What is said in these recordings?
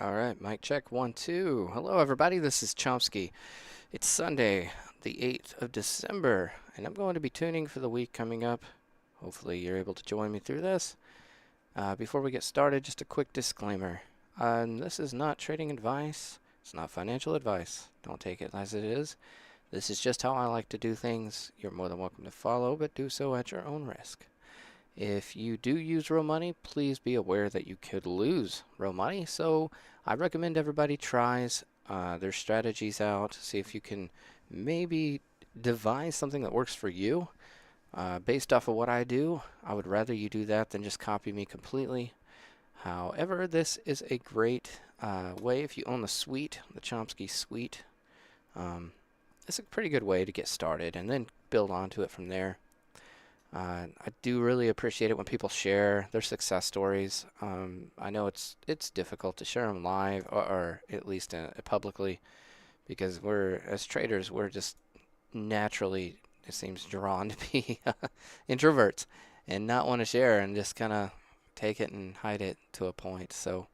All right, mic check 1 2. Hello, everybody. This is Chompsky. It's Sunday, the 8th of December, and I'm going to be tuning for the week coming up. Hopefully, you're able to join me through this. Before we get started, just a quick disclaimer. This is not trading advice, it's not financial advice. Don't take it as it is. This is just how I like to do things. You're more than welcome to follow, but do so at your own risk. If you do use real money, please be aware that you could lose real money. So I recommend everybody tries their strategies out. See if you can maybe devise something that works for you. Based off of what I do, I would rather you do that than just copy me completely. However, this is a great way if you own the suite, the Chompsky suite. It's a pretty good way to get started and then build onto it from there. I do really appreciate it when people share their success stories. I know it's difficult to share them live or at least publicly because as traders, we're just naturally, it seems, drawn to be introverts and not want to share and just kind of take it and hide it to a point. So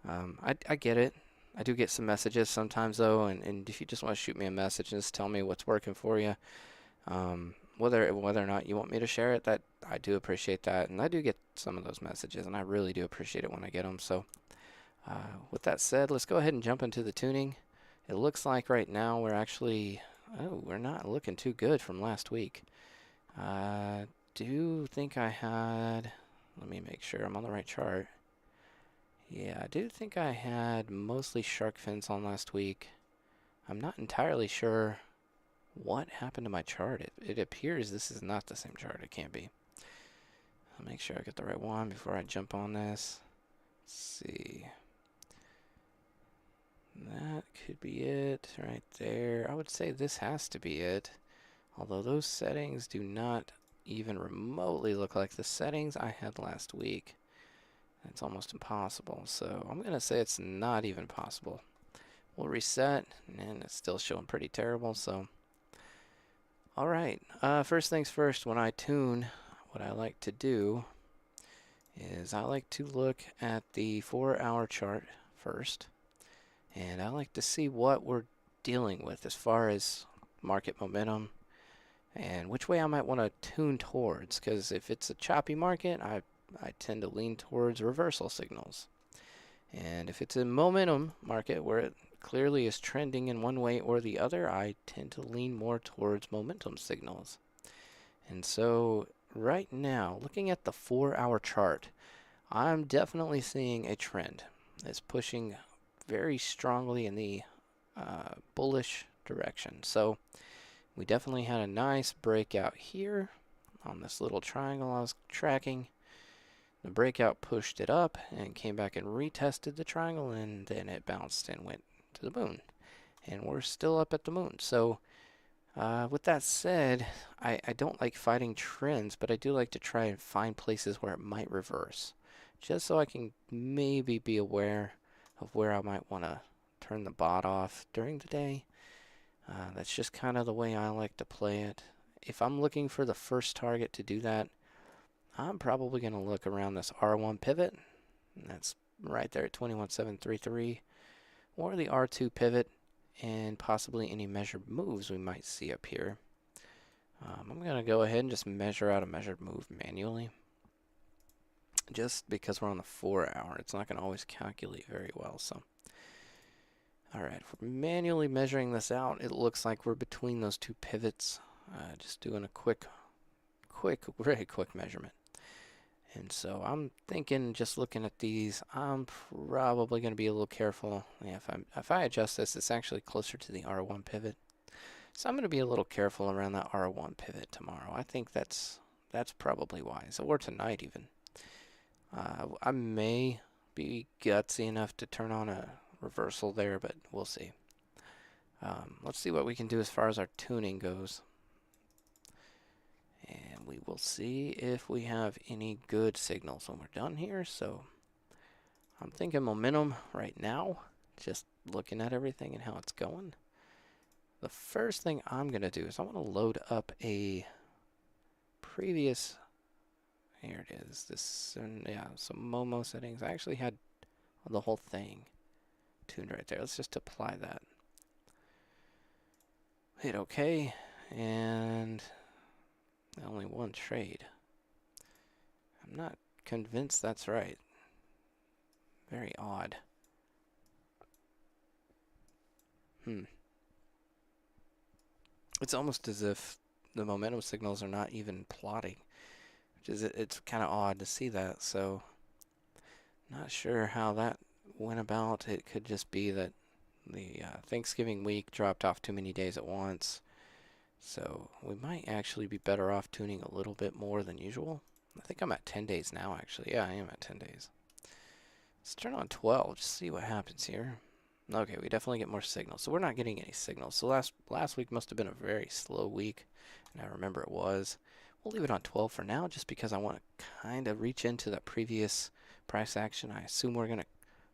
I get it. I do get some messages sometimes though, and if you just want to shoot me a message and just tell me what's working for you, whether or not you want me to share it, that I do appreciate that, and I do get some of those messages, and I really do appreciate it when I get them. So, with that said, let's go ahead and jump into the tuning. It looks like right now we're not looking too good from last week. I do think I had, let me make sure I'm on the right chart. Yeah, I do think I had mostly shark fins on last week. I'm not entirely sure what happened to my chart? It appears this is not the same chart. It can't be. I'll make sure I get the right one before I jump on this. Let's see. That could be it right there. I would say this has to be it. Although those settings do not even remotely look like the settings I had last week. It's almost impossible. So I'm going to say it's not even possible. We'll reset, and it's still showing pretty terrible. So all right, first things first, when I tune, what I like to do is I like to look at the 4-hour chart first, and I like to see what we're dealing with as far as market momentum and which way I might want to tune towards, because if it's a choppy market, I tend to lean towards reversal signals. And if it's a momentum market where it clearly is trending in one way or the other, I tend to lean more towards momentum signals. And so right now, looking at the 4-hour chart, I'm definitely seeing a trend. It's pushing very strongly in the bullish direction. So we definitely had a nice breakout here on this little triangle I was tracking. The breakout pushed it up and came back and retested the triangle, and then it bounced and went to the moon. And we're still up at the moon. So with that said, I don't like fighting trends, but I do like to try and find places where it might reverse, just so I can maybe be aware of where I might want to turn the bot off during the day. That's just kind of the way I like to play it. If I'm looking for the first target to do that, I'm probably going to look around this R1 pivot. And that's right there at 21,733. Or the R2 pivot and possibly any measured moves we might see up here. I'm going to go ahead and just measure out a measured move manually. Just because we're on the 4-hour, it's not going to always calculate very well. So, all right, if we're manually measuring this out, it looks like we're between those two pivots. Just doing a very quick measurement. And so I'm thinking, just looking at these, I'm probably going to be a little careful. Yeah, if I adjust this, it's actually closer to the R1 pivot. So I'm going to be a little careful around that R1 pivot tomorrow. I think that's probably wise, or tonight even. I may be gutsy enough to turn on a reversal there, but we'll see. Let's see what we can do as far as our tuning goes. And we will see if we have any good signals when we're done here. So I'm thinking momentum right now, just looking at everything and how it's going. The first thing I'm going to do is I want to load up a previous, here it is, this, and yeah, some Momo settings. I actually had the whole thing. tuned right there. Let's just apply that. Hit OK, and only one trade. I'm not convinced that's right. Very odd. It's almost as if the momentum signals are not even plotting, which is it's kind of odd to see that. So not sure how that went about. It could just be that the Thanksgiving week dropped off too many days at once. So we might actually be better off tuning a little bit more than usual. I think I'm at 10 days now, actually. Yeah, I am at 10 days. Let's turn on 12, just see what happens here. Okay, we definitely get more signals. So we're not getting any signals. So last week must have been a very slow week, and I remember it was. We'll leave it on 12 for now, just because I want to kind of reach into that previous price action. I assume we're going to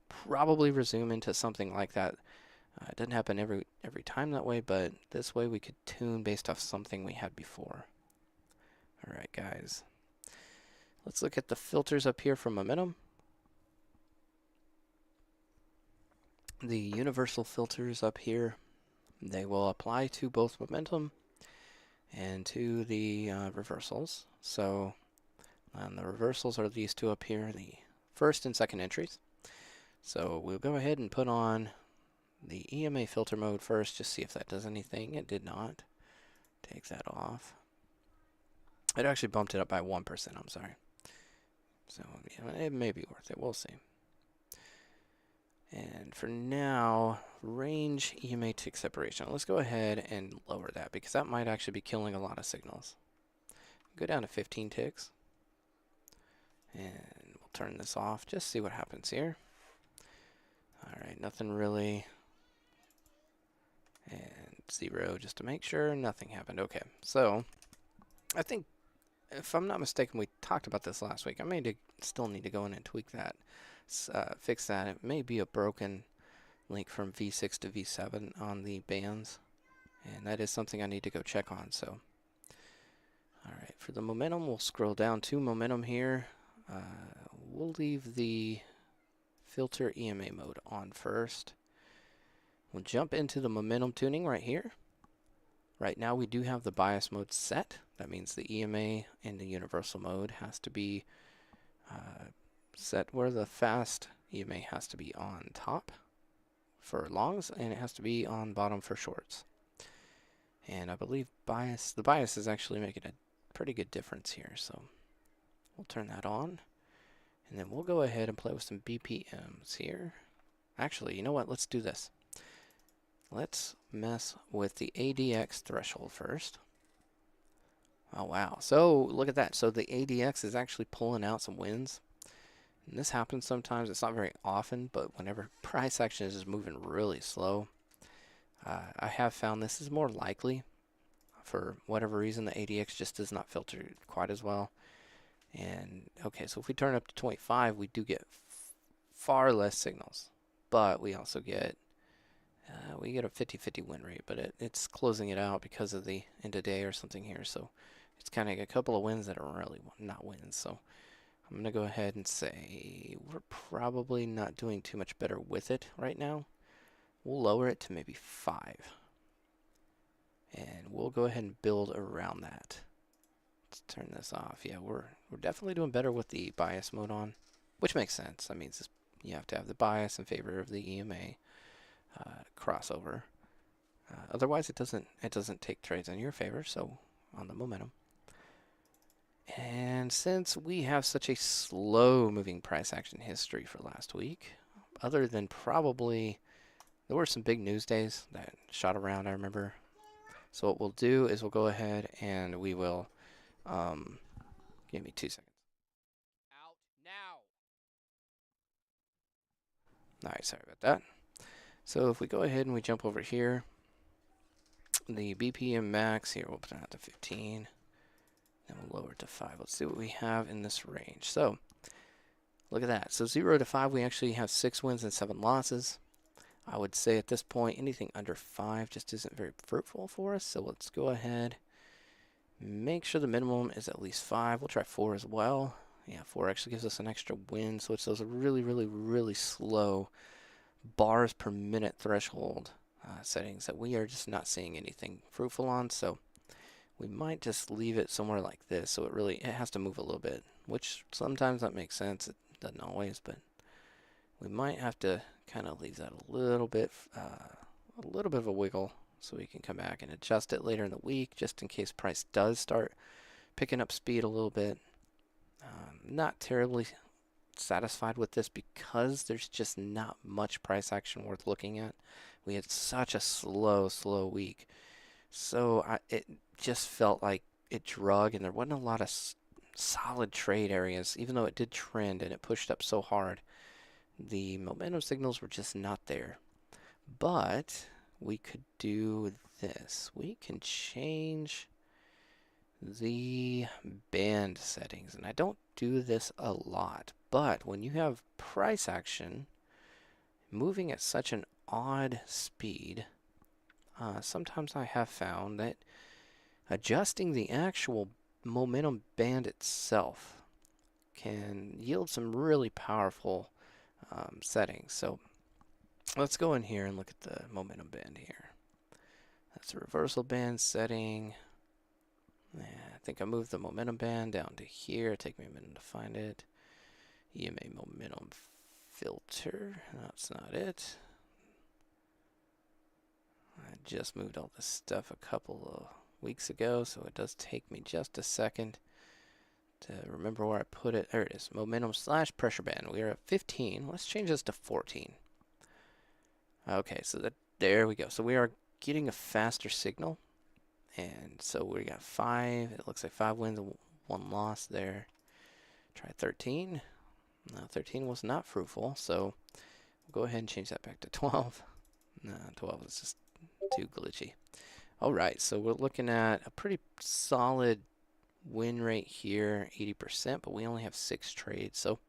probably resume into something like that. It doesn't happen every time that way, but this way we could tune based off something we had before. All right, guys. Let's look at the filters up here for momentum. The universal filters up here, they will apply to both momentum and to the reversals. So the reversals are these two up here, the first and second entries. So we'll go ahead and put on the EMA filter mode first, just see if that does anything. It did not. Take that off. It actually bumped it up by 1%, I'm sorry. So yeah, it may be worth it. We'll see. And for now, range EMA tick separation. Let's go ahead and lower that, because that might actually be killing a lot of signals. Go down to 15 ticks. And we'll turn this off. Just see what happens here. Alright, nothing really. And 0 just to make sure nothing happened. Okay, so I think, if I'm not mistaken, we talked about this last week. I may still need to go in and tweak that. Fix that. It may be a broken link from V6 to V7 on the bands, and that is something I need to go check on. So alright, for the momentum, we'll scroll down to momentum here. We'll leave the filter EMA mode on first. We'll jump into the momentum tuning right here. Right now we do have the bias mode set. That means the EMA in the universal mode has to be set where the fast EMA has to be on top for longs, and it has to be on bottom for shorts. And I believe the bias is actually making a pretty good difference here, so we'll turn that on, and then we'll go ahead and play with some BPMs here. Actually, you know what? Let's do this. Let's mess with the ADX threshold first. Oh wow, so look at that. So the ADX is actually pulling out some wins. And this happens sometimes. It's not very often, but whenever price action is just moving really slow, I have found this is more likely. For whatever reason, the ADX just does not filter quite as well. And okay, so if we turn up to 25, we do get far less signals, but we also get a 50-50 win rate, but it's closing it out because of the end of day or something here. So it's kind of a couple of wins that are really not wins. So I'm going to go ahead and say we're probably not doing too much better with it right now. We'll lower it to maybe 5. And we'll go ahead and build around that. Let's turn this off. Yeah, we're definitely doing better with the bias mode on, which makes sense. That means you have to have the bias in favor of the EMA crossover. Otherwise, it doesn't take trades in your favor. So on the momentum. And since we have such a slow-moving price action history for last week, other than probably there were some big news days that shot around, I remember. So what we'll do is we'll go ahead and we will, give me 2 seconds. Out now. All right, sorry about that. So if we go ahead and we jump over here, the BPM max here, we'll put it out to 15. Then we'll lower it to 5. Let's see what we have in this range. So look at that. So 0 to 5, we actually have 6 wins and 7 losses. I would say at this point, anything under 5 just isn't very fruitful for us. So let's go ahead, make sure the minimum is at least 5. We'll try 4 as well. Yeah, 4 actually gives us an extra win. So it's those really, really, really slow bars per minute threshold settings that we are just not seeing anything fruitful on. So we might just leave it somewhere like this. So it has to move a little bit, which sometimes that makes sense. It doesn't always, but we might have to kind of leave that a little bit of a wiggle so we can come back and adjust it later in the week just in case price does start picking up speed a little bit. Not terribly satisfied with this because there's just not much price action worth looking at. We had such a slow week. So it just felt like it drug and there wasn't a lot of solid trade areas, even though it did trend and it pushed up so hard. The momentum signals were just not there. But we could do this. We can change the band settings. And I don't do this a lot, but when you have price action moving at such an odd speed, sometimes I have found that adjusting the actual momentum band itself can yield some really powerful settings. So let's go in here and look at the momentum band here. That's a reversal band setting. Yeah, I think I moved the momentum band down to here. Take me a minute to find it. EMA momentum filter. That's not it. I just moved all this stuff a couple of weeks ago, so it does take me just a second to remember where I put it. There it is. Momentum / pressure band. We are at 15. Let's change this to 14. Okay, so there we go. So we are getting a faster signal. And so we got 5. It looks like 5 wins and 1 loss there. Try 13. No, 13 was not fruitful. So we'll go ahead and change that back to 12. No, 12 is just too glitchy. All right, so we're looking at a pretty solid win rate here, 80%, but we only have 6 trades. So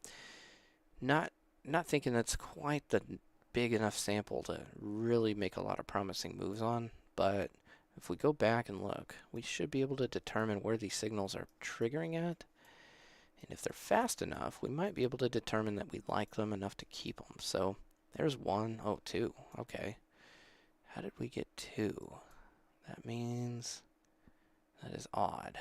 not thinking that's quite the big enough sample to really make a lot of promising moves on, but if we go back and look, we should be able to determine where these signals are triggering at. And if they're fast enough, we might be able to determine that we like them enough to keep them. So there's 1. Oh, 2. Okay. How did we get 2? That means that is odd.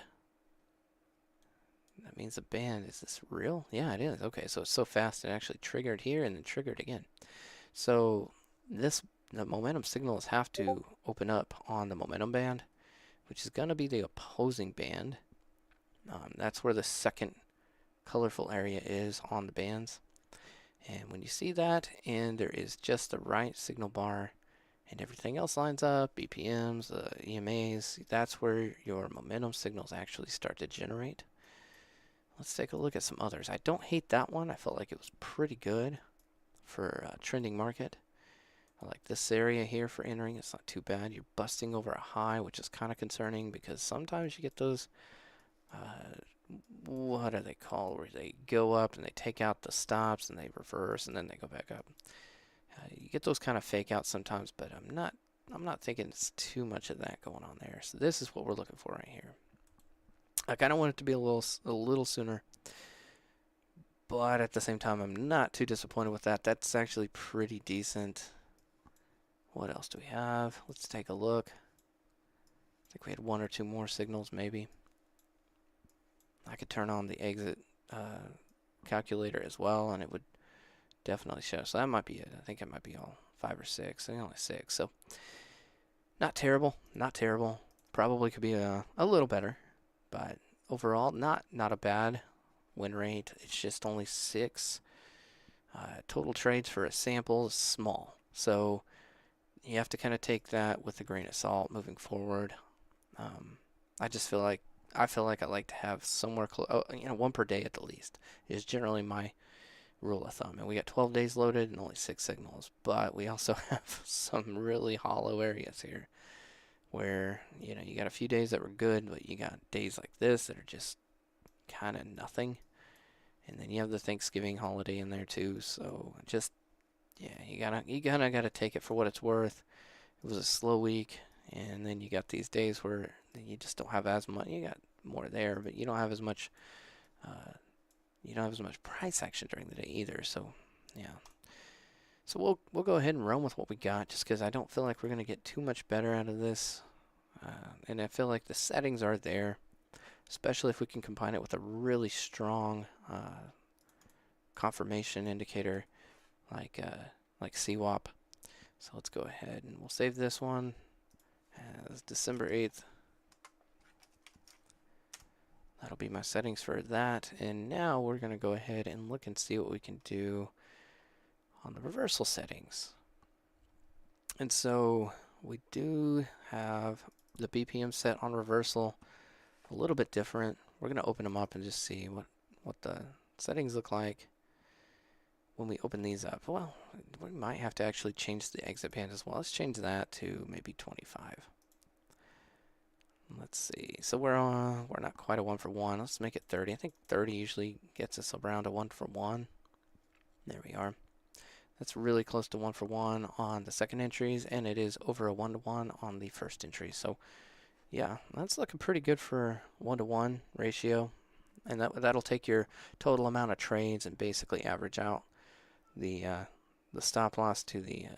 That means the band, is this real? Yeah, it is. Okay, so it's so fast it actually triggered here and then triggered again. So the momentum signals have to open up on the momentum band, which is going to be the opposing band. That's where the second colorful area is on the bands. And when you see that and there is just the right signal bar and everything else lines up, BPMs, EMAs, that's where your momentum signals actually start to generate. Let's take a look at some others. I don't hate that one. I felt like it was pretty good for a trending market. I like this area here for entering. It's not too bad. You're busting over a high, which is kind of concerning because sometimes you get those, what are they called, where they go up and they take out the stops and they reverse and then they go back up. You get those kind of fake outs sometimes, but I'm not thinking it's too much of that going on there. So this is what we're looking for right here. I kind of want it to be a little sooner, but at the same time, I'm not too disappointed with that. That's actually pretty decent. What else do we have? Let's take a look. I think we had 1 or 2 more signals, maybe. I could turn on the exit calculator as well, and it would definitely show. So that might be it. I think it might be all 5 or 6. I think only 6. So not terrible. Not terrible. Probably could be a little better, but overall, not a bad win rate. It's just only 6. Total trades for a sample is small. So you have to kind of take that with a grain of salt moving forward. I feel like I like to have somewhere close, 1 per day at the least is generally my rule of thumb. And we got 12 days loaded and only 6 signals, but we also have some really hollow areas here where, you got a few days that were good, but you got days like this that are just kind of nothing. And then you have the Thanksgiving holiday in there too. So just, yeah, you gotta take it for what it's worth. It was a slow week, and then you got these days where you just don't have as much. You got more there, but you don't have as much. You don't have as much price action during the day either. So, yeah. So we'll go ahead and run with what we got, just because I don't feel like we're going to get too much better out of this. And I feel like the settings are there, especially if we can combine it with a really strong confirmation indicator like CWAP. So let's go ahead and we'll save this one as December 8th. That'll be my settings for that. And now we're going to go ahead and look and see what we can do on the reversal settings. And so we do have the BPM set on reversal a little bit different. We're going to open them up and just see what the settings look like when we open these up. Well, we might have to actually change the exit band as well. Let's change that to maybe 25. Let's see. So we're not quite a 1-for-1. Let's make it 30. I think 30 usually gets us around a 1-for-1. There we are. That's really close to 1-for-1 on the second entries, and it is over a 1-to-1 on the first entry. So yeah, that's looking pretty good for 1-to-1 ratio. And that'll take your total amount of trades and basically average out the stop loss to the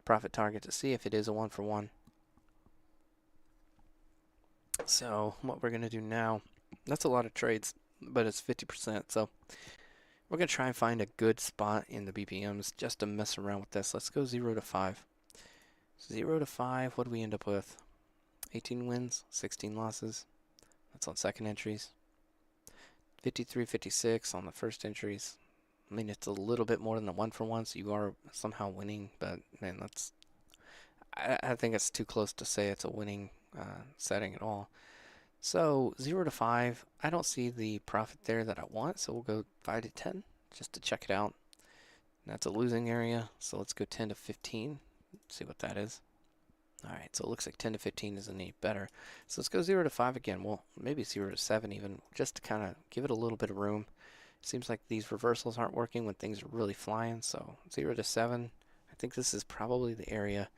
profit target to see if it is a 1-for-1. So what we're going to do now, that's a lot of trades, but it's 50%. So we're going to try and find a good spot in the BPMs just to mess around with this. Let's go 0 to 5. 0 to 5, what do we end up with? 18 wins, 16 losses. That's on second entries. 53, 56 on the first entries. I mean, it's a little bit more than a 1-for-1, so you are somehow winning, but man, I think it's too close to say it's a winning setting at all. So 0 to 5, I don't see the profit there that I want, so we'll go 5 to 10 just to check it out. That's a losing area, so let's go 10 to 15, see what that is. All right, so it looks like 10 to 15 isn't any better. So let's go 0 to 5 again. Well, maybe 0 to 7 even, just to kind of give it a little bit of room. Seems like these reversals aren't working when things are really flying, so 0 to 7. I think this is probably the area.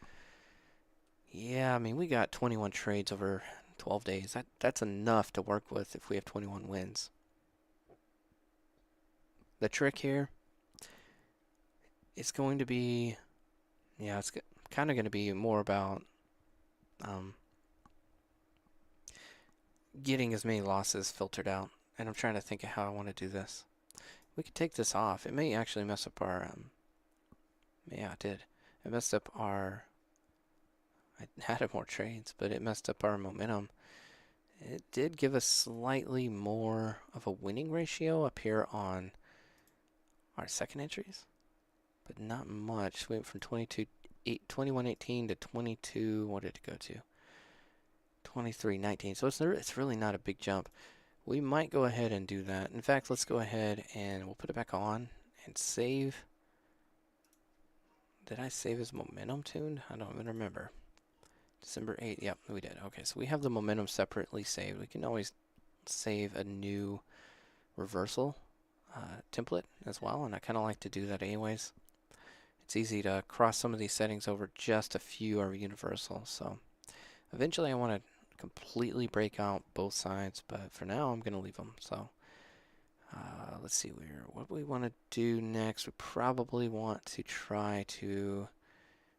Yeah, I mean, we got 21 trades over 12 days. That's enough to work with if we have 21 wins. The trick here is going to be, yeah, it's kind of going to be more about getting as many losses filtered out. And I'm trying to think of how I want to do this. We could take this off. It may actually mess up our, yeah, it did. It messed up our, I had more trades, but it messed up our momentum. It did give us slightly more of a winning ratio up here on our second entries, but not much. We went from 21.18 to 22, what did it go to? 23.19. So it's really not a big jump. We might go ahead and do that. In fact, let's go ahead and we'll put it back on and save. Did I save as momentum tuned? I don't even remember. December 8th. Yep, we did. Okay, so we have the momentum separately saved. We can always save a new reversal template as well, and I kind of like to do that anyways. It's easy to cross some of these settings over. Just a few are universal, so eventually I want to completely break out both sides, but for now I'm going to leave them. So let's see what we want to do next. We probably want to try to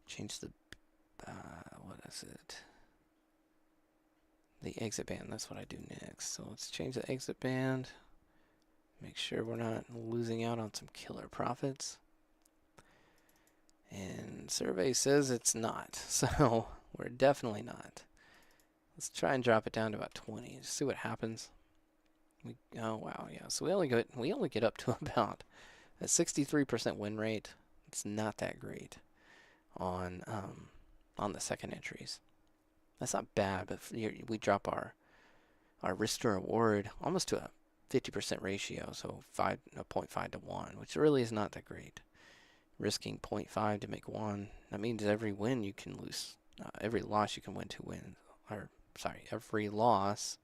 change the what is it? The exit band. That's what I do next. So let's change the exit band. Make sure we're not losing out on some killer profits. And survey says it's not. So we're definitely not. Let's try and drop it down to about 20. Just see what happens. Oh wow, yeah. So we only get up to about a 63% win rate. It's not that great on the second entries. That's not bad, but we drop our risk to reward almost to a 50% ratio, so 0.5 to 1, which really is not that great. Risking 0.5 to make 1, that means every win you can lose, every loss you can win 2 wins. Or sorry, every loss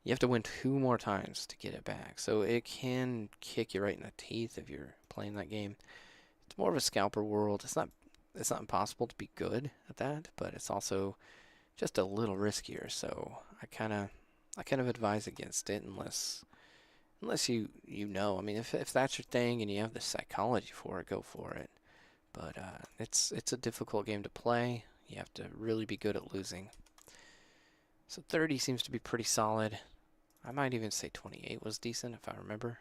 you have to win 2 more times to get it back. So it can kick you right in the teeth if you're playing that game. It's more of a scalper world. It's not impossible to be good at that, but it's also just a little riskier. So I kind of advise against it unless you know. I mean, if that's your thing and you have the psychology for it, go for it. But it's a difficult game to play. You have to really be good at losing. So 30 seems to be pretty solid. I might even say 28 was decent if I remember.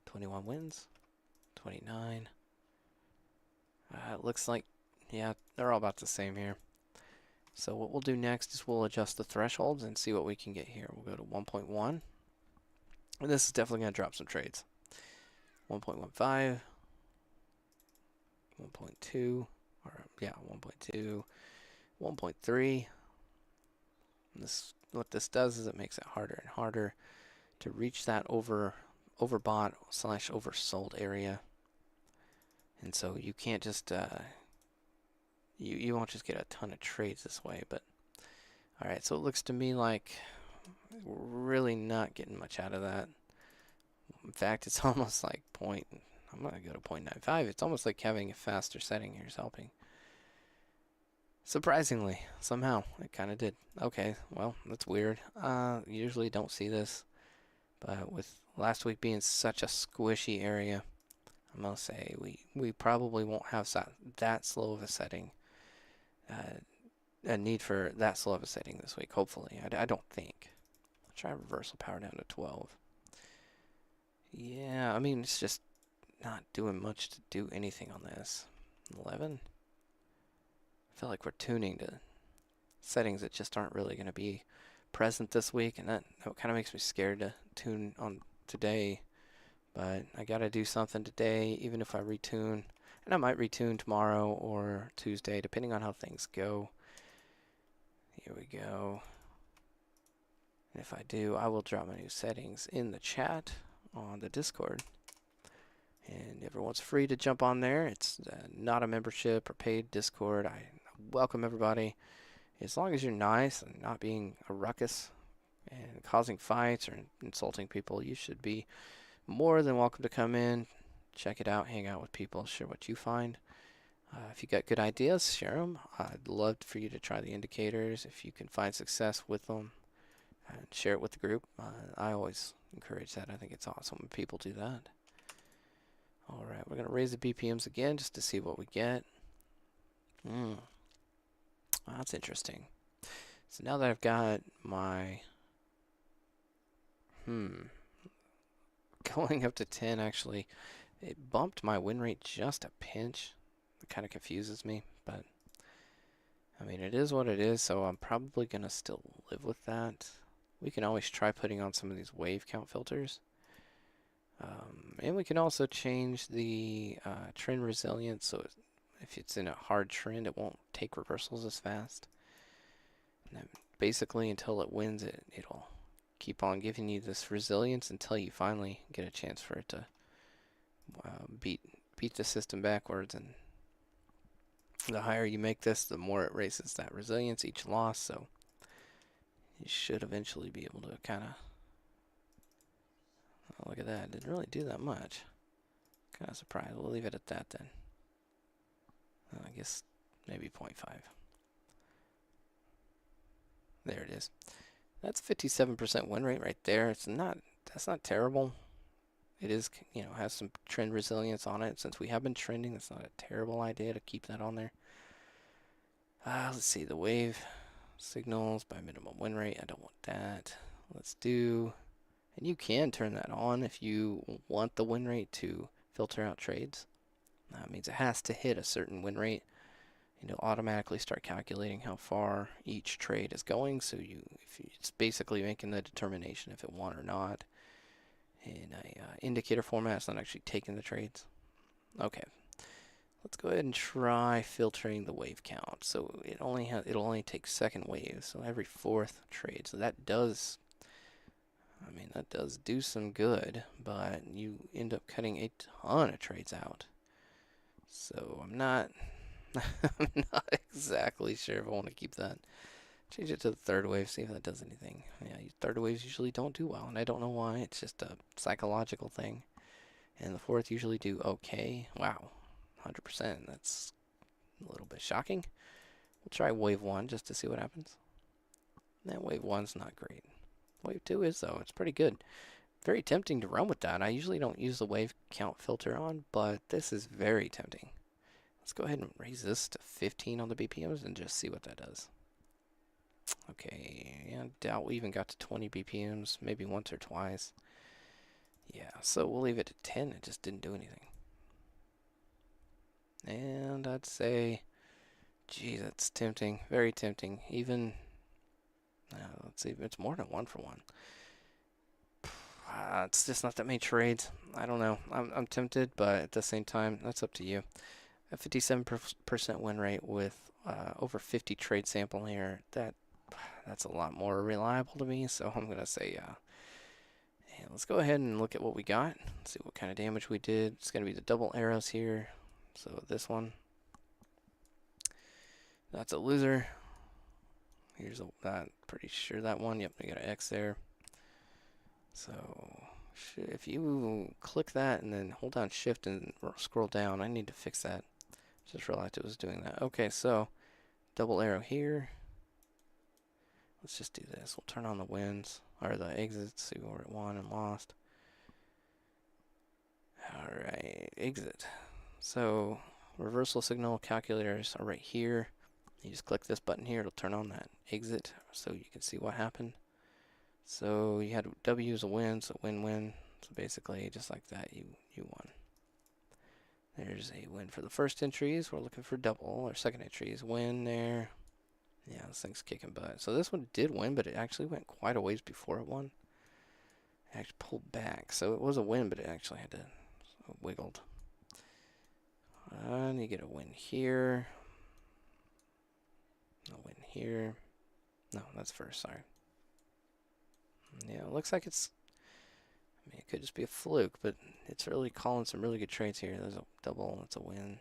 21 wins. 29. It looks like, yeah, they're all about the same here. So what we'll do next is we'll adjust the thresholds and see what we can get here. We'll go to 1.1. And this is definitely going to drop some trades. 1.15. 1.2. Or, yeah, 1.2. 1.3. What this does is it makes it harder and harder to reach that overbought / oversold area. And so you can't just you won't just get a ton of trades this way. But all right, so it looks to me like we're really not getting much out of that. In fact, it's almost like I'm gonna go to 0.95. It's almost like having a faster setting here is helping. Surprisingly, somehow, it kind of did. Okay, well, that's weird. Usually don't see this, but with last week being such a squishy area, I'm going to say we probably won't have that slow of a setting, a need for that slow of a setting this week, hopefully. I don't think. I'll try reversal power down to 12. Yeah, I mean, it's just not doing much to do anything on this. 11. I feel like we're tuning to settings that just aren't really going to be present this week, and that kind of makes me scared to tune on today. But I got to do something today, even if I retune. And I might retune tomorrow or Tuesday, depending on how things go. Here we go. And if I do, I will drop my new settings in the chat on the Discord. And everyone's free to jump on there. It's not a membership or paid Discord. I welcome everybody. As long as you're nice and not being a ruckus and causing fights or insulting people, you should be more than welcome to come in, check it out, hang out with people, share what you find. If you got good ideas, share them. I'd love for you to try the indicators if you can find success with them, and share it with the group. I always encourage that. I think it's awesome when people do that. All right, we're going to raise the BPMs again just to see what we get. That's interesting. So now that I've got my going up to 10, actually, it bumped my win rate just a pinch. It kind of confuses me, but I mean, it is what it is, so I'm probably going to still live with that. We can always try putting on some of these wave count filters. And we can also change the trend resilience, so if it's in a hard trend, it won't take reversals as fast. And then basically, until it wins, it'll keep on giving you this resilience until you finally get a chance for it to beat the system backwards. And the higher you make this, the more it raises that resilience each loss. So you should eventually be able to kind of, oh, look at that, it didn't really do that much. Kind of surprised. We'll leave it at that then. I guess maybe 0.5. There it is. That's 57% win rate right there. That's not terrible. It is, has some trend resilience on it. Since we have been trending, that's not a terrible idea to keep that on there. Let's see, the wave signals by minimum win rate. I don't want that. Let's do, and you can turn that on if you want the win rate to filter out trades. That means it has to hit a certain win rate. It'll automatically start calculating how far each trade is going. So it's basically making the determination if it won or not. In a indicator format, it's not actually taking the trades. Okay, let's go ahead and try filtering the wave count. So it'll only take second waves, so every fourth trade. So that does do some good, but you end up cutting a ton of trades out. So I'm not exactly sure if I want to keep that. Change it to the third wave, see if that does anything. Yeah, third waves usually don't do well, and I don't know why. It's just a psychological thing. And the fourth usually do okay. Wow, 100%. That's a little bit shocking. We'll try wave 1 just to see what happens. That wave 1's not great. Wave 2 is, though. It's pretty good. Very tempting to run with that. I usually don't use the wave count filter on, but this is very tempting. Let's go ahead and raise this to 15 on the BPMs and just see what that does. Okay, I doubt we even got to 20 BPMs, maybe once or twice. Yeah, so we'll leave it to 10. It just didn't do anything. And I'd say, gee, that's tempting, very tempting. Even, let's see, it's more than 1 for 1. It's just not that many trades. I don't know. I'm tempted, but at the same time, that's up to you. A 57% win rate with over 50 trade sample here. That's a lot more reliable to me. So I'm gonna say yeah. And let's go ahead and look at what we got. Let's see what kind of damage we did. It's gonna be the double arrows here. So this one. That's a loser. Here's that. Pretty sure that one. Yep, we got an X there. So if you click that and then hold down Shift and scroll down, I need to fix that. Just realized it was doing that. Okay, so double arrow here. Let's just do this. We'll turn on the wins or the exits, see where it won and lost. Alright, exit. So reversal signal calculators are right here. You just click this button here, it'll turn on that exit so you can see what happened. So you had W as a win, so win-win. So basically just like that you won. There's a win for the first entries. We're looking for double. Or second entries. Win there. Yeah, this thing's kicking butt. So this one did win, but it actually went quite a ways before it won. It actually pulled back. So it was a win, but it actually had to wiggled. And you get a win here. A win here. No, that's first, sorry. Yeah, it looks like it's... I mean, it could just be a fluke, but it's really calling some really good trades here. There's a double, that's a win.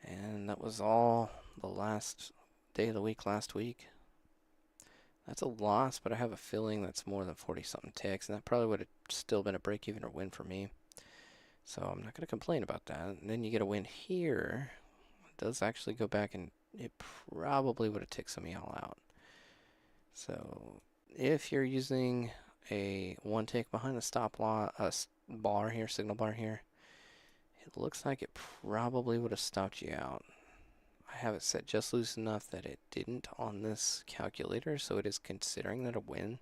And that was all the last day of the week last week. That's a loss, but I have a feeling that's more than 40-something ticks, and that probably would have still been a break-even or win for me. So I'm not going to complain about that. And then you get a win here. It does actually go back, and it probably would have ticked some of y'all out. So if you're using a one tick behind the stop loss bar here, signal bar here, it looks like it probably would have stopped you out. I have it set just loose enough that it didn't on this calculator, so it is considering that a win.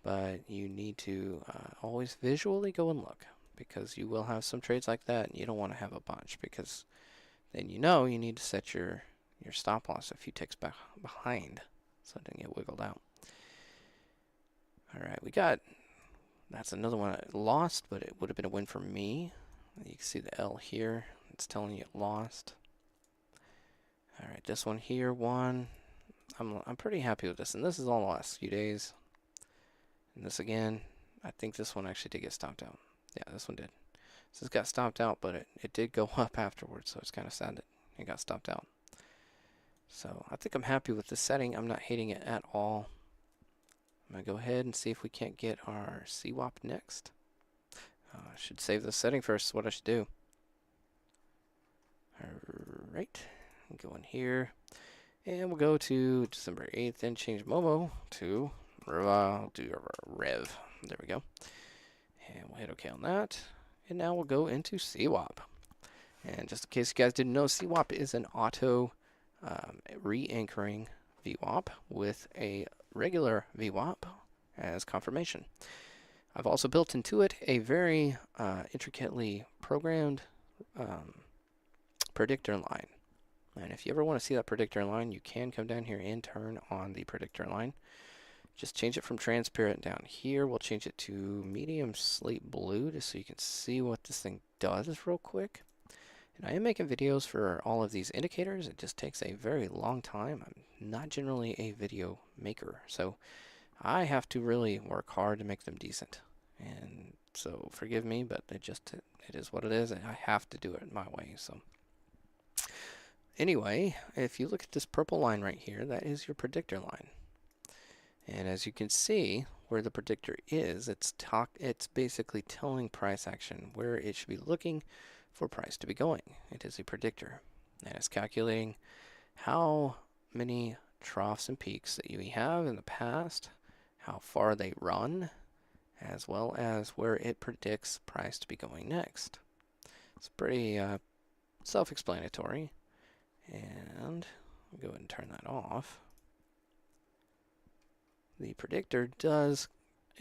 But you need to always visually go and look, because you will have some trades like that, and you don't want to have a bunch, because then you know you need to set your stop loss a few ticks back behind, so it doesn't get wiggled out. All right, we got, that's another one I lost, but it would have been a win for me. You can see the L here. It's telling you it lost. All right, this one here won. I'm pretty happy with this, and this is all the last few days. And this again, I think this one actually did get stopped out. Yeah, this one did. This got stopped out, but it did go up afterwards, so it's kind of sad that it got stopped out. So I think I'm happy with this setting. I'm not hating it at all. I'm going to go ahead and see if we can't get our CWAP next. I should save the setting first, is what I should do. Alright, go in here. And we'll go to December 8th and change Momo to Rev. There we go. And we'll hit OK on that. And now we'll go into CWAP. And just in case you guys didn't know, CWAP is an auto re-anchoring VWAP with a regular VWAP as confirmation. I've also built into it a very intricately programmed predictor line. And if you ever want to see that predictor line, you can come down here and turn on the predictor line. Just change it from transparent down here. We'll change it to medium slate blue just so you can see what this thing does real quick. And I am making videos for all of these indicators. It just takes a very long time. I'm not generally a video maker, so I have to really work hard to make them decent. And so forgive me, but it is what it is, and I have to do it my way. So anyway, if you look at this purple line right here, that is your predictor line. And as you can see, where the predictor is, it's basically telling price action where it should be looking for price to be going. It is a predictor, and it's calculating how many troughs and peaks that you have in the past, how far they run, as well as where it predicts price to be going next. It's pretty self-explanatory. And I'll go ahead and turn that off. The predictor does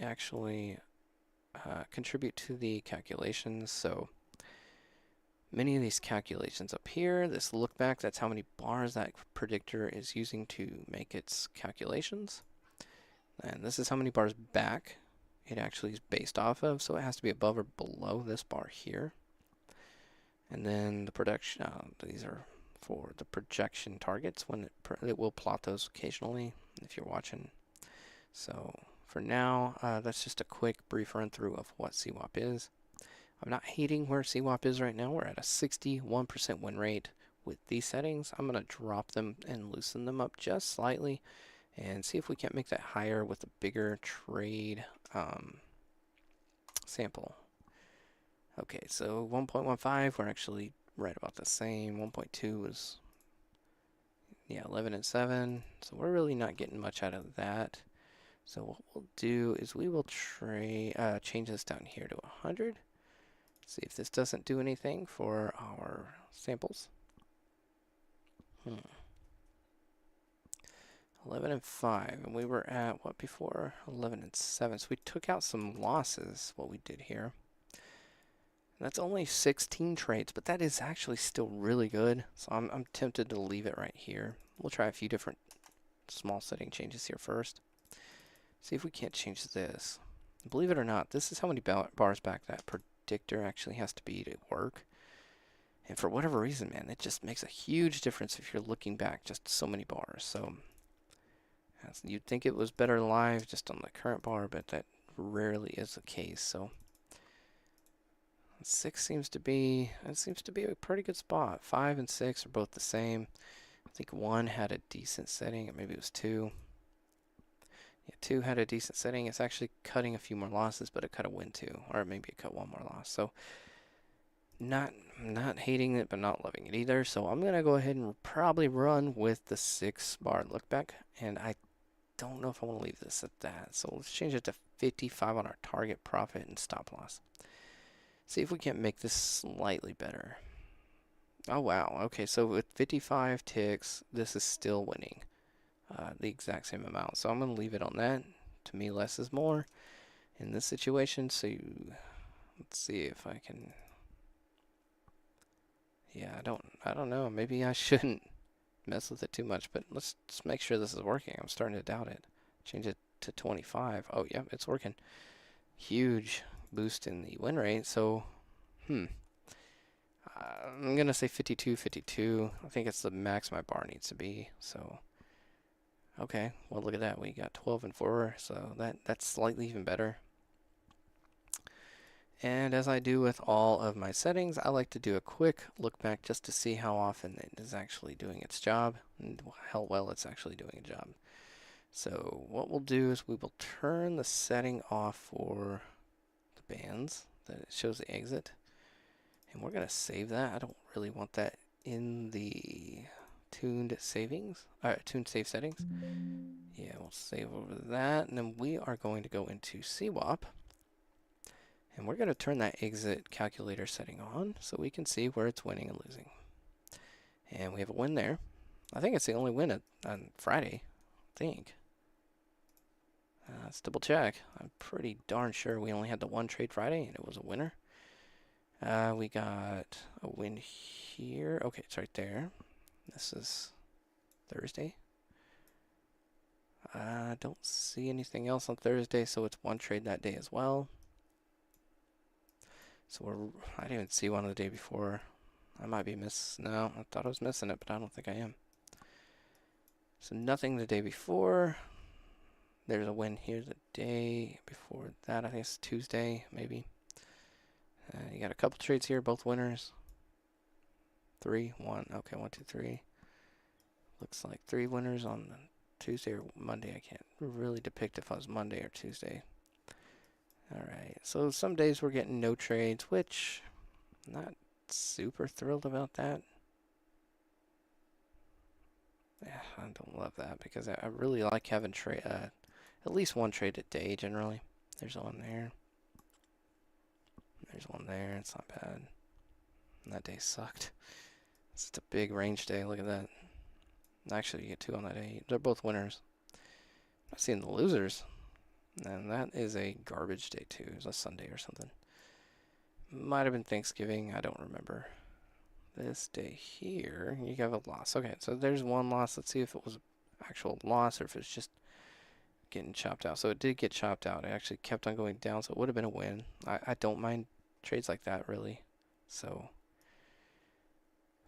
actually contribute to the calculations. So many of these calculations up here, this look back, that's how many bars that predictor is using to make its calculations. And this is how many bars back it actually is based off of. So it has to be above or below this bar here. And then the production, these are for the projection targets when it will plot those occasionally if you're watching. So for now, that's just a quick brief run through of what CWAP is. I'm not hating where CWAP is right now. We're at a 61% win rate with these settings. I'm going to drop them and loosen them up just slightly and see if we can't make that higher with a bigger trade sample. Okay, so 1.15, we're actually right about the same. 1.2 was, 11 and 7. So we're really not getting much out of that. So what we'll do is we will change this down here to 100. See if this doesn't do anything for our samples. 11 and 5, and we were at what before? 11 and 7. So we took out some losses, what we did here. And that's only 16 trades, but that is actually still really good. So I'm tempted to leave it right here. We'll try a few different small setting changes here first. See if we can't change this. Believe it or not, this is how many bars back that predictor actually has to be to work. And for whatever reason, man, it just makes a huge difference if you're looking back just so many bars. So you'd think it was better live just on the current bar, but that rarely is the case. So 6 seems to be a pretty good spot. 5 and 6 are both the same. I think 1 had a decent setting, or maybe it was 2. Yeah, 2 had a decent setting. It's actually cutting a few more losses, but it cut a win too, or maybe it cut one more loss. So not hating it, but not loving it either. So I'm gonna go ahead and probably run with the 6 bar look back, and I don't know if I want to leave this at that. So let's change it to 55 on our target profit and stop loss. See if we can't make this slightly better. Oh wow, okay, so with 55 ticks, this is still winning the exact same amount. So I'm going to leave it on that. To me, less is more in this situation. So let's see if I can. Yeah, I don't know. Maybe I shouldn't mess with it too much, but let's just make sure this is working. I'm starting to doubt it. Change it to 25. Oh, yeah, it's working. Huge boost in the win rate. So, I'm going to say 52, 52. I think it's the max my bar needs to be. So, okay, well, look at that. We got 12 and 4, so that's slightly even better. And as I do with all of my settings, I like to do a quick look back just to see how often it is actually doing its job and how well it's actually doing a job. So what we'll do is we will turn the setting off for the bands that it shows the exit. And we're going to save that. I don't really want that in the tuned save settings. Yeah, we'll save over that. And then we are going to go into CWAP. And we're going to turn that exit calculator setting on so we can see where it's winning and losing. And we have a win there. I think it's the only win on Friday, I think. Let's double check. I'm pretty darn sure we only had the one trade Friday and it was a winner. We got a win here. Okay, it's right there. This is Thursday. I don't see anything else on Thursday, so it's one trade that day as well. So I didn't even see one the day before. I might be no, I thought I was missing it, but I don't think I am. So nothing the day before. There's a win here the day before that. I think it's Tuesday, maybe. You got a couple trades here, both winners. 3, 1. Okay, 1, 2, 3. Looks like 3 winners on Tuesday or Monday. I can't really depict if I was Monday or Tuesday. Alright, so some days we're getting no trades, which I'm not super thrilled about that. Yeah, I don't love that because I really like having at least one trade a day generally. There's one there. There's one there. It's not bad. And that day sucked. It's a big range day. Look at that. Actually, you get 2 on that 8. They're both winners. I'm not seeing the losers. And that is a garbage day too. It was a Sunday or something. Might have been Thanksgiving. I don't remember. This day here, you have a loss. Okay, so there's one loss. Let's see if it was actual loss or if it's just getting chopped out. So it did get chopped out. It actually kept on going down, so it would have been a win. I don't mind trades like that, really. So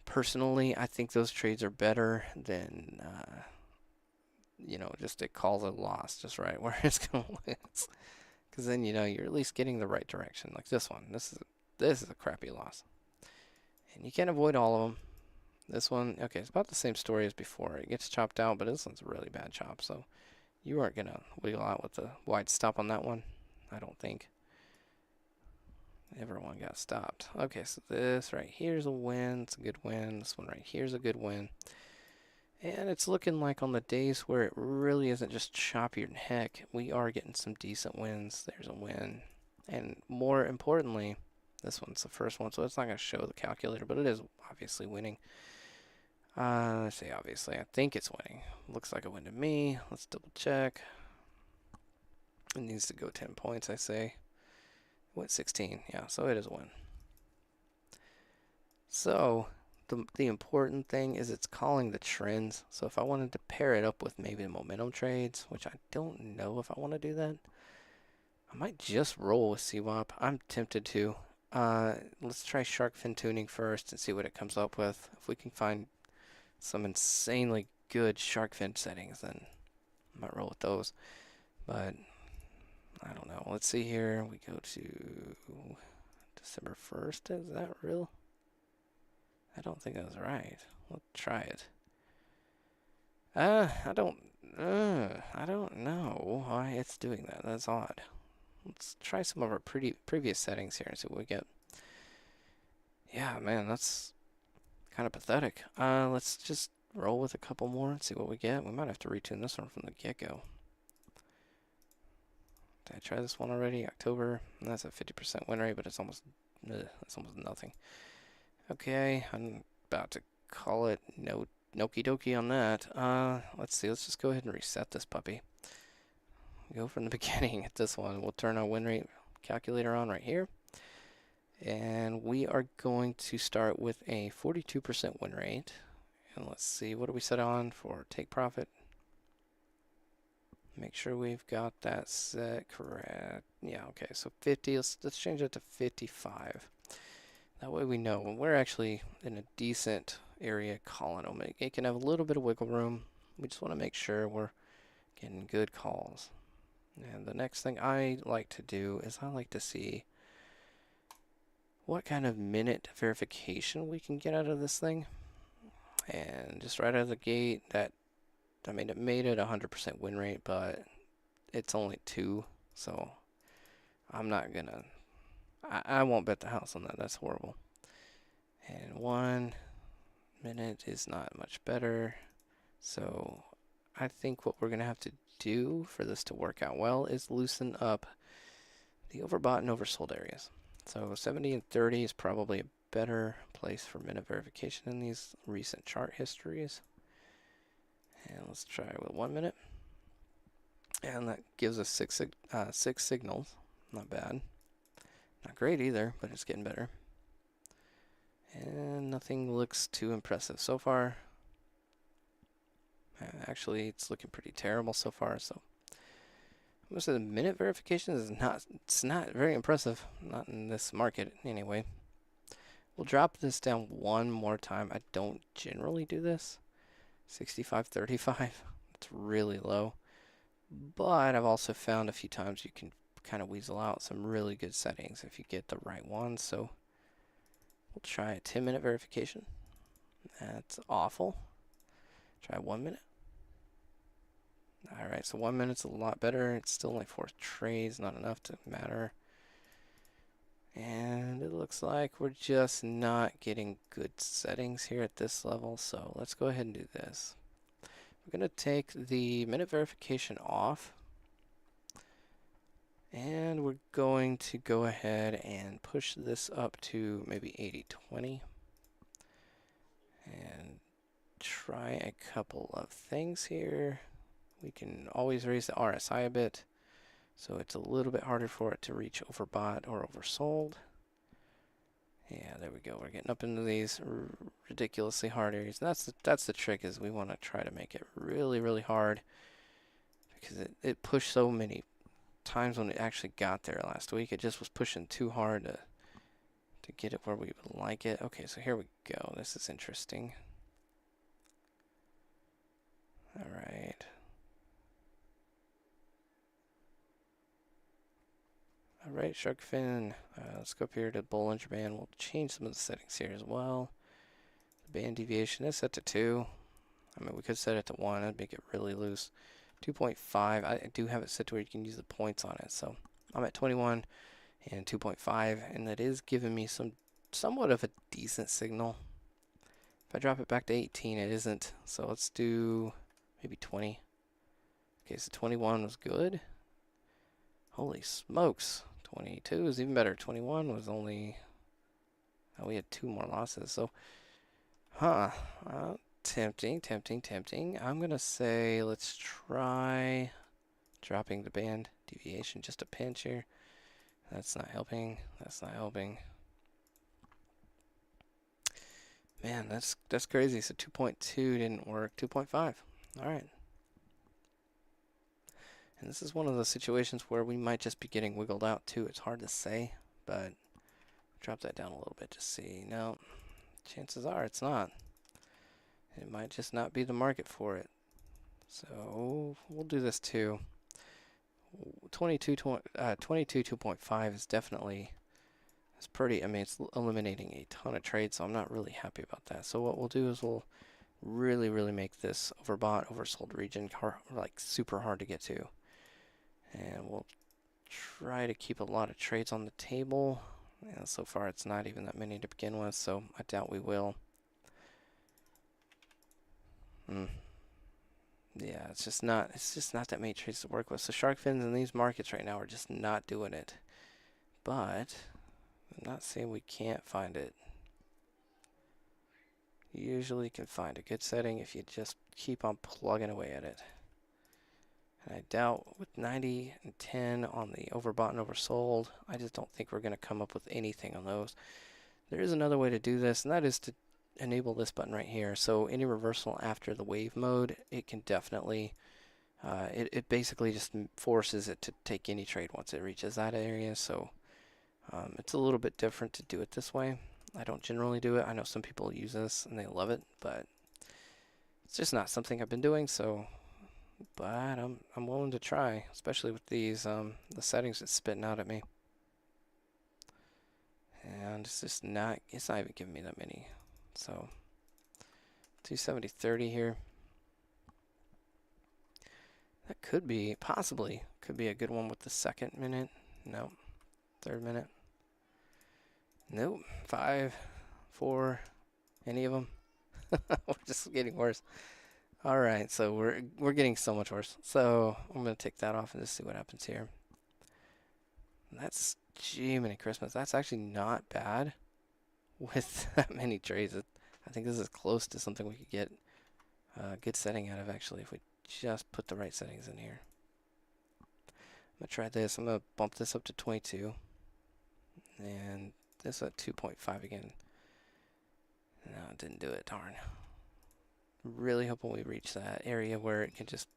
personally, I think those trades are better than, just it calls a loss just right where it's going to lose. Because then, you're at least getting the right direction. Like this one. This is a crappy loss. And you can't avoid all of them. This one, okay, it's about the same story as before. It gets chopped out, but this one's a really bad chop. So you aren't going to wiggle out with the wide stop on that one. I don't think. Everyone got stopped. Okay, so this right here is a win. It's a good win. This one right here is a good win. And it's looking like on the days where it really isn't just choppier than heck, we are getting some decent wins. There's a win. And more importantly, this one's the first one, so it's not going to show the calculator, but it is obviously winning. Let's say obviously. I think it's winning. Looks like a win to me. Let's double check. It needs to go 10 points, I say. It went 16. Yeah, so it is a win. So the important thing is it's calling the trends. So if I wanted to pair it up with maybe the momentum trades, which I don't know if I want to do that, I might just roll with CWAP. I'm tempted to. Let's try shark fin tuning first and see what it comes up with. If we can find some insanely good shark fin settings, then I might roll with those. But I don't know. Let's see here. We go to December 1st. Is that real? I don't think that was right. Let's try it. I don't know why it's doing that. That's odd. Let's try some of our previous settings here and see what we get. Yeah, man, that's kind of pathetic. Let's just roll with a couple more and see what we get. We might have to retune this one from the get-go. Did I try this one already? October. That's a 50% win rate, but it's almost nothing. Okay, I'm about to call it no okie dokie on that. Let's see. Let's just go ahead and reset this puppy. Go from the beginning at this one. We'll turn our win rate calculator on right here. And we are going to start with a 42% win rate. And let's see, what do we set on for take profit? Make sure we've got that set correct. Yeah, okay, so 50. Let's change it to 55. That way we know when we're actually in a decent area calling them. It can have a little bit of wiggle room. We just want to make sure we're getting good calls. And the next thing I like to do is I like to see what kind of minute verification we can get out of this thing. And just right out of the gate, it made it 100% win rate, but it's only 2, so I'm not gonna, I won't bet the house on that. That's horrible. And 1 minute is not much better. So I think what we're gonna have to do for this to work out well is loosen up the overbought and oversold areas. So 70 and 30 is probably a better place for minute verification in these recent chart histories. And let's try with 1 minute. And that gives us six signals. Not bad. Not great either, but it's getting better. And nothing looks too impressive so far. Actually, it's looking pretty terrible so far. So most of the minute verification is not very impressive. Not in this market anyway. We'll drop this down one more time. I don't generally do this. 65.35. It's really low. But I've also found a few times you can kind of weasel out some really good settings if you get the right ones. So we'll try a 10-minute verification. That's awful. Try 1 minute. Alright, so 1 minute's a lot better. It's still only 4 trades, not enough to matter. And it looks like we're just not getting good settings here at this level. So let's go ahead and do this. We're going to take the minute verification off. And we're going to go ahead and push this up to maybe 80-20. And try a couple of things here. We can always raise the RSI a bit, so it's a little bit harder for it to reach overbought or oversold. Yeah, there we go. We're getting up into these ridiculously hard areas. And that's the trick, is we want to try to make it really, really hard, because it pushed so many times when it actually got there last week. It just was pushing too hard to get it where we would like it. Okay, so here we go. This is interesting. All right. All right, shark fin. Let's go up here to Bollinger Band. We'll change some of the settings here as well. The band deviation is set to 2. I mean, we could set it to 1. That'd make it really loose. 2.5. I do have it set to where you can use the points on it. So I'm at 21 and 2.5, and that is giving me somewhat of a decent signal. If I drop it back to 18, it isn't. So let's do maybe 20. Okay, so 21 was good. Holy smokes. 22 is even better. 21 was only... Oh, we had 2 more losses. So, tempting. I'm going to say let's try dropping the band deviation just a pinch here. That's not helping. Man, that's crazy. So 2.2 didn't work. 2.5. All right. And this is one of those situations where we might just be getting wiggled out too. It's hard to say, but drop that down a little bit to see. No, chances are it's not. It might just not be the market for it. So we'll do this too. 22 2.5 is definitely, it's pretty, I mean, it's eliminating a ton of trades, so I'm not really happy about that. So what we'll do is we'll really, really make this overbought, oversold region like super hard to get to. And we'll try to keep a lot of trades on the table. And so far it's not even that many to begin with, so I doubt we will. Yeah, it's just not that many trades to work with. So shark fins in these markets right now are just not doing it. But I'm not saying we can't find it. You usually can find a good setting if you just keep on plugging away at it. And I doubt with 90 and 10 on the overbought and oversold, I just don't think we're going to come up with anything on those. There is another way to do this, and that is to enable this button right here. So any reversal after the wave mode, it can definitely, it basically just forces it to take any trade once it reaches that area. So it's a little bit different to do it this way. I don't generally do it. I know some people use this and they love it, but it's just not something I've been doing. So, but I'm willing to try, especially with these the settings it's spitting out at me. And it's just not, it's not even giving me that many. So 270.30 here. That could be, possibly, could be a good one with the second minute. No. Third minute. Nope. 5, 4, any of them. We're just getting worse. All right, so we're getting so much worse. So I'm gonna take that off and just see what happens here. That's Jiminy Christmas. That's actually not bad with that many trades. I think this is close to something we could get a good setting out of, actually, if we just put the right settings in here. I'm gonna try this. I'm gonna bump this up to 22, and this at 2.5 again. No, it didn't do it. Darn. Really hoping we reach that area where it can just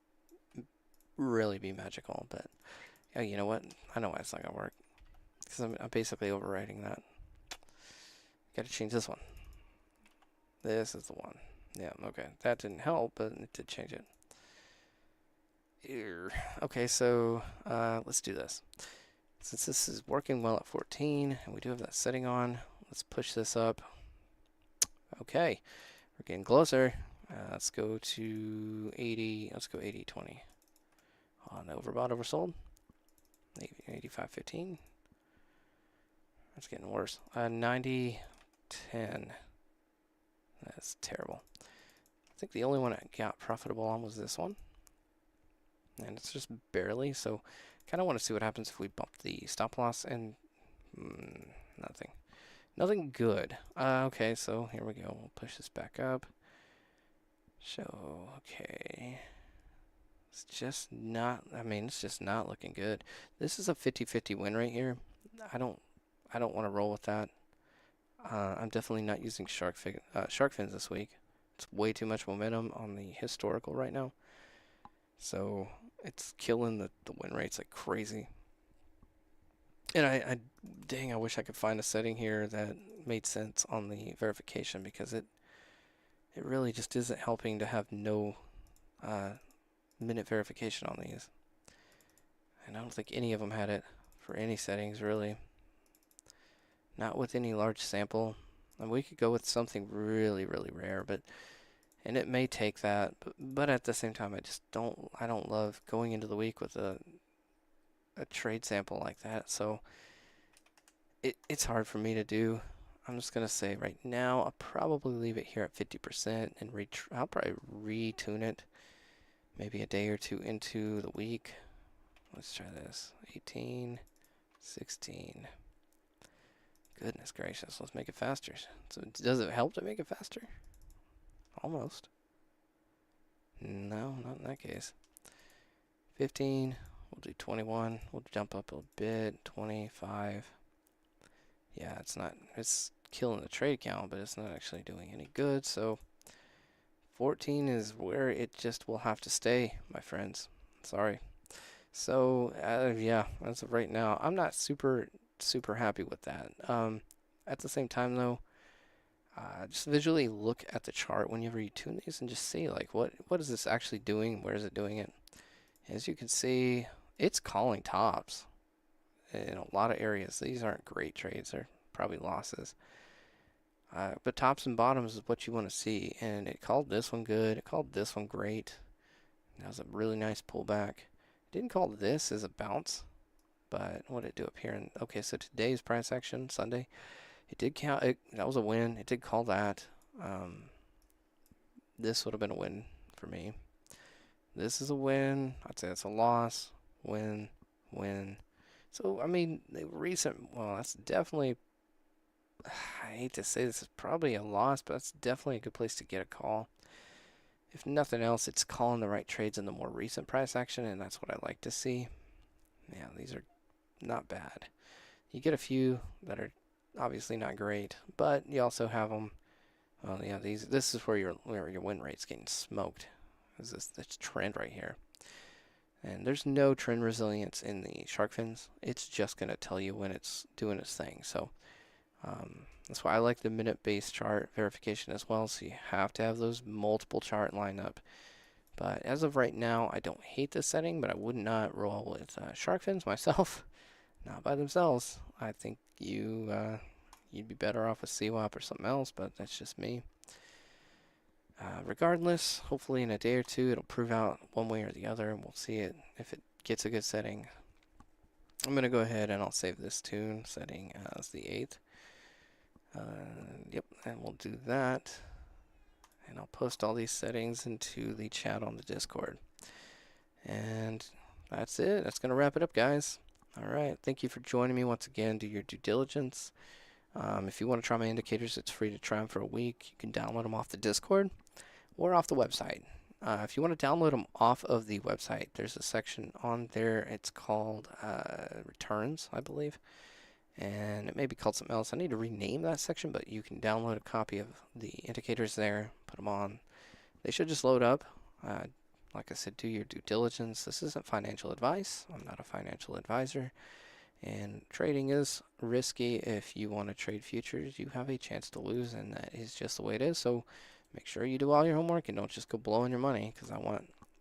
really be magical. But oh, you know what? I know why it's not gonna work. Because I'm basically overriding that. Got to change this one. This is the one. Yeah, okay. That didn't help, but it did change it. Okay, so let's do this. Since this is working well at 14, and we do have that setting on, let's push this up. Okay, we're getting closer. Let's go to 80. Let's go 80-20. On overbought, oversold. 85-15. That's getting worse. 90-10. That's terrible. I think the only one I got profitable on was this one. And it's just barely. So kind of want to see what happens if we bump the stop loss, and nothing. Nothing good. Okay, so here we go. We'll push this back up. So, okay. It's just not, I mean, it's just not looking good. This is a 50-50 win rate here. I don't I don't want to roll with that. I'm definitely not using shark fins this week. It's way too much momentum on the historical right now. So it's killing the win rates like crazy. And dang, I wish I could find a setting here that made sense on the verification because it really just isn't helping to have no uh, minute verification on these. And I don't think any of them had it for any settings really. Not with any large sample. And we could go with something really, really rare, and it may take that, but at the same time, I don't love going into the week with a trade sample like that. So it's hard for me to do. I'm just gonna say right now, I'll probably leave it here at 50% and I'll probably retune it maybe a day or two into the week. Let's try this. 18, 16. Goodness gracious, let's make it faster. So does it help to make it faster? Almost. No, not in that case. 15, we'll do 21. We'll jump up a bit. 25. Yeah, it's killing the trade count, but it's not actually doing any good. So 14 is where it just will have to stay, my friends. Sorry. So, yeah, as of right now, I'm not super happy with that. At the same time, though, just visually look at the chart whenever you tune these and just see, like, what is this actually doing? Where is it doing it? As you can see, it's calling tops in a lot of areas. These aren't great trades. They're probably losses. But tops and bottoms is what you want to see. And it called this one good. It called this one great. That was a really nice pullback. It didn't call this as a bounce. But what did it do up here? Okay, so today's price action, Sunday, it did count. That was a win. It did call that. This would have been a win for me. This is a win. I'd say it's a loss. Win, win. So, I mean, well, that's definitely, I hate to say this is probably a loss, but that's definitely a good place to get a call. If nothing else, it's calling the right trades in the more recent price action, and that's what I like to see. Yeah, these are not bad. You get a few that are obviously not great, but you also have them. Well, yeah, this is where your win rate's getting smoked. Is this trend right here? And there's no trend resilience in the shark fins. It's just going to tell you when it's doing its thing. So that's why I like the minute-based chart verification as well. So you have to have those multiple chart lineup. But as of right now, I don't hate this setting, but I would not roll with shark fins myself. Not by themselves. I think you'd be better off with CWAP or something else, but that's just me. Regardless, hopefully in a day or two it'll prove out one way or the other, and we'll see it if it gets a good setting. I'm going to go ahead and I'll save this tune setting as the 8th. Yep, and we'll do that. And I'll post all these settings into the chat on the Discord. And that's it. That's going to wrap it up, guys. All right. Thank you for joining me once again. Do your due diligence. If you want to try my indicators, it's free to try them for a week. You can download them off the Discord or off the website. If you want to download them off of the website, there's a section on there. It's called returns, I believe. And it may be called something else. I need to rename that section, but you can download a copy of the indicators there, put them on. They should just load up. Like I said, do your due diligence. This isn't financial advice. I'm not a financial advisor. And trading is risky. If you want to trade futures, you have a chance to lose, and that is just the way it is. So make sure you do all your homework and don't just go blowing your money, because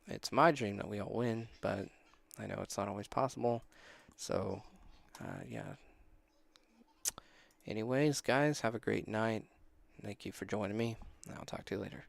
it's my dream that we all win, but I know it's not always possible. So, yeah. Anyways, guys, have a great night. Thank you for joining me. I'll talk to you later.